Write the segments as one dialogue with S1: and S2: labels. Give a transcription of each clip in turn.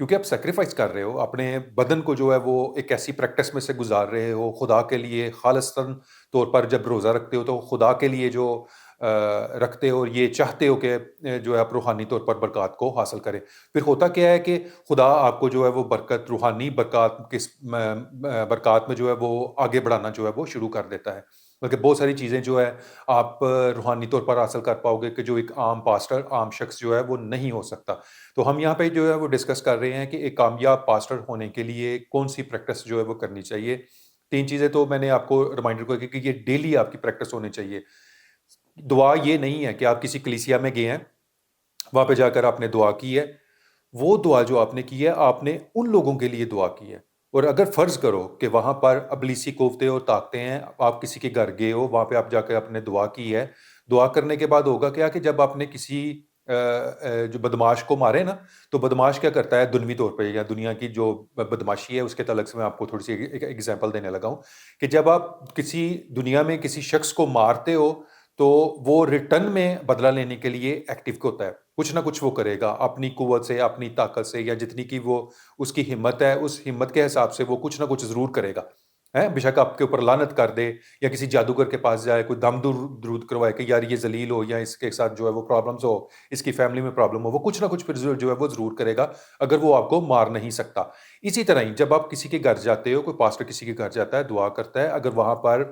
S1: کیونکہ آپ سیکریفائس کر رہے ہو، اپنے بدن کو جو ہے وہ ایک ایسی پریکٹس میں سے گزار رہے ہو، خدا کے لیے خالصتاً طور پر جب روزہ رکھتے ہو تو خدا کے لیے جو رکھتے ہو اور یہ چاہتے ہو کہ جو ہے آپ روحانی طور پر برکات کو حاصل کریں۔ پھر ہوتا کیا ہے کہ خدا آپ کو جو ہے وہ برکت، روحانی برکات برکات میں جو ہے وہ آگے بڑھانا جو ہے وہ شروع کر دیتا ہے، بلکہ بہت ساری چیزیں جو ہے آپ روحانی طور پر حاصل کر پاؤ گے کہ جو ایک عام پاسٹر، عام شخص جو ہے وہ نہیں ہو سکتا۔ تو ہم یہاں پہ جو ہے وہ ڈسکس کر رہے ہیں کہ ایک کامیاب پاسٹر ہونے کے لیے کون سی پریکٹس جو ہے وہ کرنی چاہیے۔ 3 چیزیں تو میں نے آپ کو ریمائنڈر کو کہ یہ ڈیلی آپ کی پریکٹس ہونی چاہیے۔ دعا یہ نہیں ہے کہ آپ کسی کلیسیا میں گئے ہیں، وہاں پہ جا کر آپ نے دعا کی ہے، وہ دعا جو آپ نے کی ہے، آپ نے ان لوگوں کے لیے دعا کی ہے۔ اور اگر فرض کرو کہ وہاں پر ابلیسی قوتیں اور طاقتیں ہیں، آپ کسی کے گھر گئے ہو، وہاں پہ آپ جا کے آپ نے دعا کی ہے، دعا کرنے کے بعد ہوگا کیا کہ جب آپ نے کسی جو بدماش کو مارے نا، تو بدماش کیا کرتا ہے دنوی طور پہ، یا دنیا کی جو بدماشی ہے اس کے تعلق سے میں آپ کو تھوڑی سی ایک ایگزامپل دینے لگا ہوں کہ جب آپ کسی دنیا میں کسی شخص کو مارتے ہو تو وہ ریٹرن میں بدلہ لینے کے لیے ایکٹیو ہوتا ہے، کچھ نہ کچھ وہ کرے گا اپنی قوت سے، اپنی طاقت سے، یا جتنی کی وہ اس کی ہمت ہے، اس ہمت کے حساب سے وہ کچھ نہ کچھ ضرور کرے گا، ہے بے شک آپ کے اوپر لعنت کر دے، یا کسی جادوگر کے پاس جائے، کوئی دم درود کروائے کہ یار یہ ذلیل ہو، یا اس کے ساتھ جو ہے وہ پرابلمز ہو، اس کی فیملی میں پرابلم ہو، وہ کچھ نہ کچھ پھر جو ہے وہ ضرور کرے گا اگر وہ آپ کو مار نہیں سکتا۔ اسی طرح ہی جب آپ کسی کے گھر جاتے ہو، کوئی پاسٹر کسی کے گھر جاتا ہے، دعا کرتا ہے، اگر وہاں پر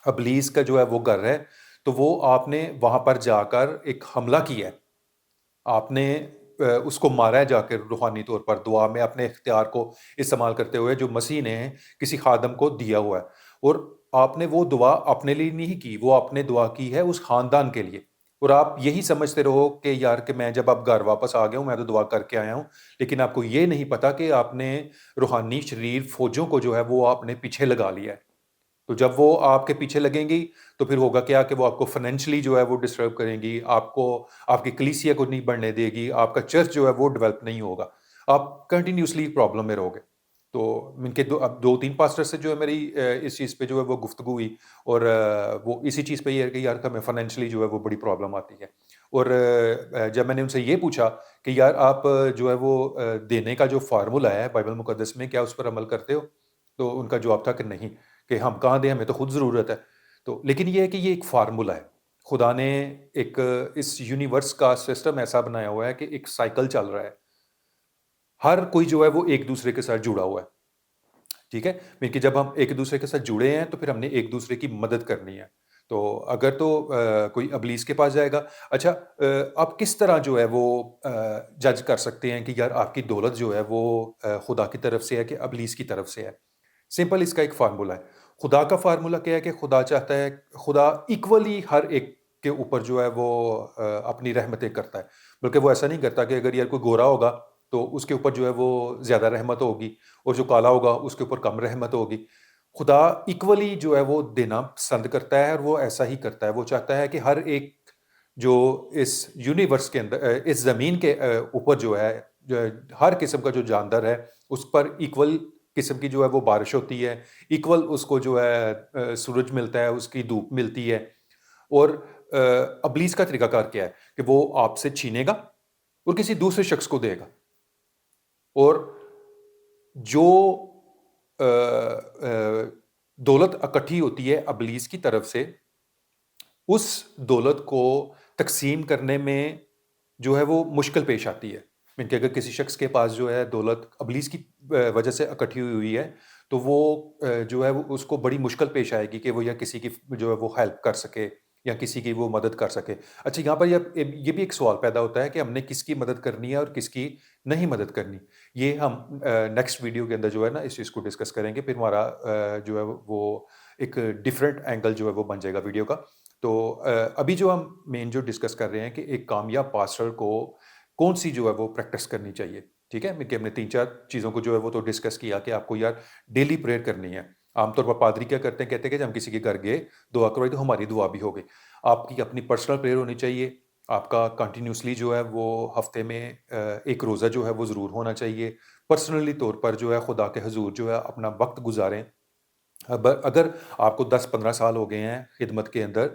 S1: ابلیس کا جو ہے وہ گھر ہے تو وہ آپ نے وہاں پر جا کر ایک حملہ کیا ہے، آپ نے اس کو مارا ہے جا کے روحانی طور پر دعا میں اپنے اختیار کو استعمال کرتے ہوئے جو مسیح نے کسی خادم کو دیا ہوا ہے، اور آپ نے وہ دعا اپنے لیے نہیں کی، وہ آپ نے دعا کی ہے اس خاندان کے لیے، اور آپ یہی سمجھتے رہو کہ یار کہ میں جب اب گھر واپس آ گیا ہوں میں تو دعا کر کے آیا ہوں، لیکن آپ کو یہ نہیں پتا کہ آپ نے روحانی شریر فوجوں کو جو ہے وہ آپ نے پیچھے لگا لیا ہے۔ تو جب وہ آپ کے پیچھے لگیں گی تو پھر ہوگا کیا کہ وہ آپ کو فائنینشلی جو ہے وہ ڈسٹرب کریں گی، آپ کو آپ کی کلیسیا کو نہیں بڑھنے دے گی، آپ کا چرچ جو ہے وہ ڈیولپ نہیں ہوگا، آپ کنٹینیوسلی پرابلم میں رہو گے۔ تو ان کے اب 2-3 پاسٹر سے جو ہے میری اس چیز پہ جو ہے وہ گفتگو ہوئی، اور وہ اسی چیز پہ یہ ہے کہ یار ہمیں فائنینشلی جو ہے وہ بڑی پرابلم آتی ہے، اور جب میں نے ان سے یہ پوچھا کہ یار آپ جو ہے وہ دینے کا جو فارمولہ ہے بائبل مقدس میں کیا اس پر عمل کرتے ہو؟ تو ان کا جواب تھا کہ نہیں، کہ ہم کہاں دیں، ہمیں تو خود ضرورت ہے۔ تو لیکن یہ ہے کہ یہ ایک فارمولہ ہے، خدا نے ایک اس یونیورس کا سسٹم ایسا بنایا ہوا ہے کہ ایک سائیکل چل رہا ہے، ہر کوئی جو ہے وہ ایک دوسرے کے ساتھ جڑا ہوا ہے، ٹھیک ہے، کہ جب ہم ایک دوسرے کے ساتھ جڑے ہیں تو پھر ہم نے ایک دوسرے کی مدد کرنی ہے۔ تو اگر تو کوئی ابلیس کے پاس جائے گا، اچھا آپ کس طرح جو ہے وہ جج کر سکتے ہیں کہ یار آپ کی دولت جو ہے وہ خدا کی طرف سے ہے کہ ابلیس کی طرف سے ہے؟ سمپل اس کا ایک فارمولہ ہے، خدا کا فارمولہ کیا ہے کہ خدا چاہتا ہے، خدا ایکولی ہر ایک کے اوپر جو ہے وہ اپنی رحمتیں کرتا ہے، بلکہ وہ ایسا نہیں کرتا کہ اگر یار کوئی گورا ہوگا تو اس کے اوپر جو ہے وہ زیادہ رحمت ہوگی، اور جو کالا ہوگا اس کے اوپر کم رحمت ہوگی۔ خدا ایکولی جو ہے وہ دینا پسند کرتا ہے، اور وہ ایسا ہی کرتا ہے، وہ چاہتا ہے کہ ہر ایک جو اس یونیورس کے اندر اس زمین کے اوپر جو ہے ہر قسم کا جو جاندار ہے اس پر ایکول قسم کی جو ہے وہ بارش ہوتی ہے، ایکول اس کو جو ہے سورج ملتا ہے، اس کی دھوپ ملتی ہے، اور ابلیس کا طریقہ کار کیا ہے کہ وہ آپ سے چھینے گا اور کسی دوسرے شخص کو دے گا، اور جو دولت اکٹھی ہوتی ہے ابلیس کی طرف سے، اس دولت کو تقسیم کرنے میں جو ہے وہ مشکل پیش آتی ہے، کہ اگر کسی شخص کے پاس جو ہے دولت ابلیس کی وجہ سے اکٹھی ہوئی ہے تو وہ جو ہے وہ اس کو بڑی مشکل پیش آئے گی کہ وہ یا کسی کی جو ہے وہ ہیلپ کر سکے یا کسی کی وہ مدد کر سکے۔ اچھا یہاں پر یہ بھی ایک سوال پیدا ہوتا ہے کہ ہم نے کس کی مدد کرنی ہے اور کس کی نہیں مدد کرنی، یہ ہم نیکسٹ ویڈیو کے اندر جو ہے نا اس چیز کو ڈسکس کریں گے، پھر ہمارا جو ہے وہ ایک ڈفرینٹ اینگل جو ہے وہ بن جائے گا ویڈیو کا۔ تو ابھی جو ہم مین جو ڈسکس کر رہے ہیں کہ ایک کامیاب پاسٹر کو کون سی جو ہے وہ پریکٹس کرنی چاہیے، ٹھیک ہے، کہ ہم نے 3-4 چیزوں کو جو ہے وہ تو ڈسکس کیا کہ آپ کو یار ڈیلی پریئر کرنی ہے۔ عام طور پر پادری کیا کرتے ہیں، کہتے ہیں کہ جب ہم کسی کے گھر گئے دعا کروائی تو ہماری دعا بھی ہو گئی، آپ کی اپنی پرسنل پریئر ہونی چاہیے، آپ کا کنٹینیوسلی جو ہے وہ ہفتے میں ایک روزہ جو ہے وہ ضرور ہونا چاہیے، پرسنلی طور پر جو ہے خدا کے حضور جو ہے اپنا وقت گزاریں۔ اگر آپ کو 10-15 سال ہو گئے ہیں خدمت کے اندر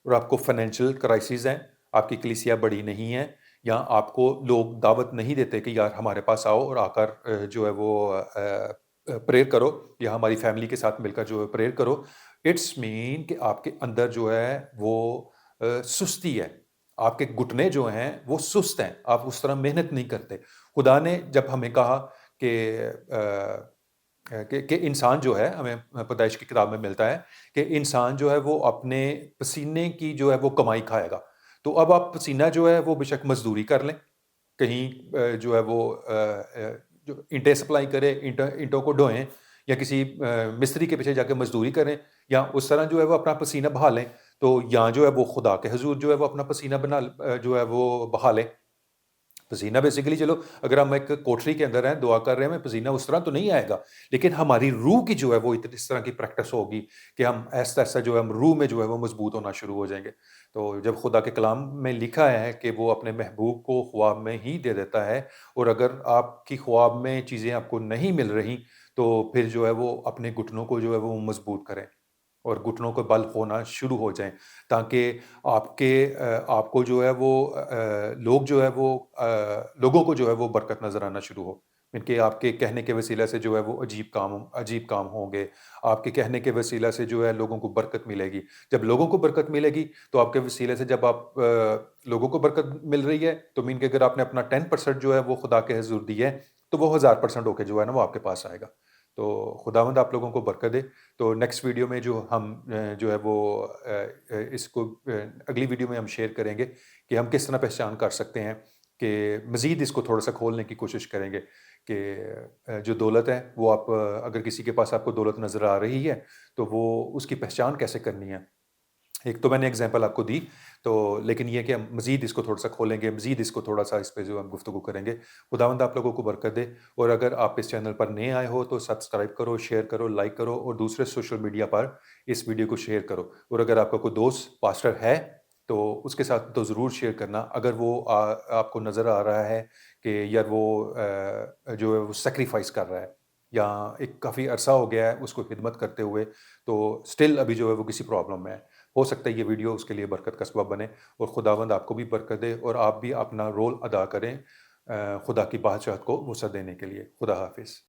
S1: اور آپ کو فائنینشیل کرائسز ہیں، آپ کی کلیسیا بڑی نہیں ہے، یا آپ کو لوگ دعوت نہیں دیتے کہ یار ہمارے پاس آؤ اور آ کر جو ہے وہ پریئر کرو یا ہماری فیملی کے ساتھ مل کر جو ہے پریئر کرو، اٹس مین کہ آپ کے اندر جو ہے وہ سستی ہے، آپ کے گھٹنے جو ہیں وہ سست ہیں، آپ اس طرح محنت نہیں کرتے۔ خدا نے جب ہمیں کہا کہ کہ انسان جو ہے ہمیں پیدائش کی کتاب میں ملتا ہے کہ انسان جو ہے وہ اپنے پسینے کی جو ہے وہ کمائی کھائے گا۔ تو اب آپ پسینہ جو ہے وہ بے شک مزدوری کر لیں، کہیں جو ہے وہ جو اینٹیں سپلائی کریں، اینٹوں کو ڈھوئیں یا کسی مستری کے پیچھے جا کے مزدوری کریں یا اس طرح جو ہے وہ اپنا پسینہ بہا لیں، تو یہاں جو ہے وہ خدا کے حضور جو ہے وہ اپنا پسینہ جو ہے وہ بہا لیں۔ پسینہ بیسیکلی چلو اگر ہم ایک کوٹری کے اندر ہیں، دعا کر رہے ہیں، ہمیں پسینہ اس طرح تو نہیں آئے گا، لیکن ہماری روح کی جو ہے وہ اس طرح کی پریکٹس ہوگی کہ ہم ایسا جو ہے ہم روح میں جو ہے وہ مضبوط ہونا شروع ہو جائیں گے۔ تو جب خدا کے کلام میں لکھا ہے کہ وہ اپنے محبوب کو خواب میں ہی دے دیتا ہے، اور اگر آپ کی خواب میں چیزیں آپ کو نہیں مل رہی تو پھر جو ہے وہ اپنے گھٹنوں کو جو ہے وہ مضبوط کریں اور گھٹنوں کو بل ہونا شروع ہو جائیں، تاکہ آپ کو جو ہے وہ لوگ جو ہے وہ لوگوں کو جو ہے وہ برکت نظر آنا شروع ہو۔ ان کے آپ کے کہنے کے وسیلہ سے جو ہے وہ عجیب کام ہوں گے، آپ کے کہنے کے وسیلہ سے جو ہے لوگوں کو برکت ملے گی۔ جب لوگوں کو برکت ملے گی تو آپ کے وسیلے سے جب آپ لوگوں کو برکت مل رہی ہے تو مین کہ اگر آپ نے اپنا 10% جو ہے وہ خدا کے حضور دی ہے تو وہ 1000% ہو کے جو ہے نا وہ آپ کے پاس آئے گا۔ تو خداوند آپ لوگوں کو برکت دے۔ تو نیکسٹ ویڈیو میں جو ہم جو ہے وہ اس کو اگلی ویڈیو میں ہم شیئر کریں گے کہ ہم کس طرح پہچان کر سکتے ہیں، کہ مزید اس کو تھوڑا سا کھولنے کی کوشش کریں گے کہ جو دولت ہے وہ آپ اگر کسی کے پاس آپ کو دولت نظر آ رہی ہے تو وہ اس کی پہچان کیسے کرنی ہے۔ ایک تو میں نے ایگزامپل آپ کو دی، تو لیکن یہ کہ ہم مزید اس کو تھوڑا سا کھولیں گے، مزید اس کو تھوڑا سا اس پہ جو ہم گفتگو کریں گے۔ خداوند آپ لوگوں کو برکت دے، اور اگر آپ اس چینل پر نئے آئے ہو تو سبسکرائب کرو، شیئر کرو، لائک کرو اور دوسرے سوشل میڈیا پر اس ویڈیو کو شیئر کرو، اور اگر آپ کا کوئی دوست پاسٹر ہے تو اس کے ساتھ تو ضرور شیئر کرنا، اگر وہ آپ کو نظر آ رہا ہے کہ یار وہ جو ہے وہ سیکریفائس کر رہا ہے یا ایک کافی عرصہ ہو گیا ہے اس کو خدمت کرتے ہوئے، تو اسٹل ابھی جو ہے وہ کسی پرابلم میں ہے، ہو سکتا ہے یہ ویڈیو اس کے لیے برکت کا سبب بنے، اور خداوند آپ کو بھی برکت دے اور آپ بھی اپنا رول ادا کریں خدا کی بادشاہت کو وسعت دینے کے لیے۔ خدا حافظ۔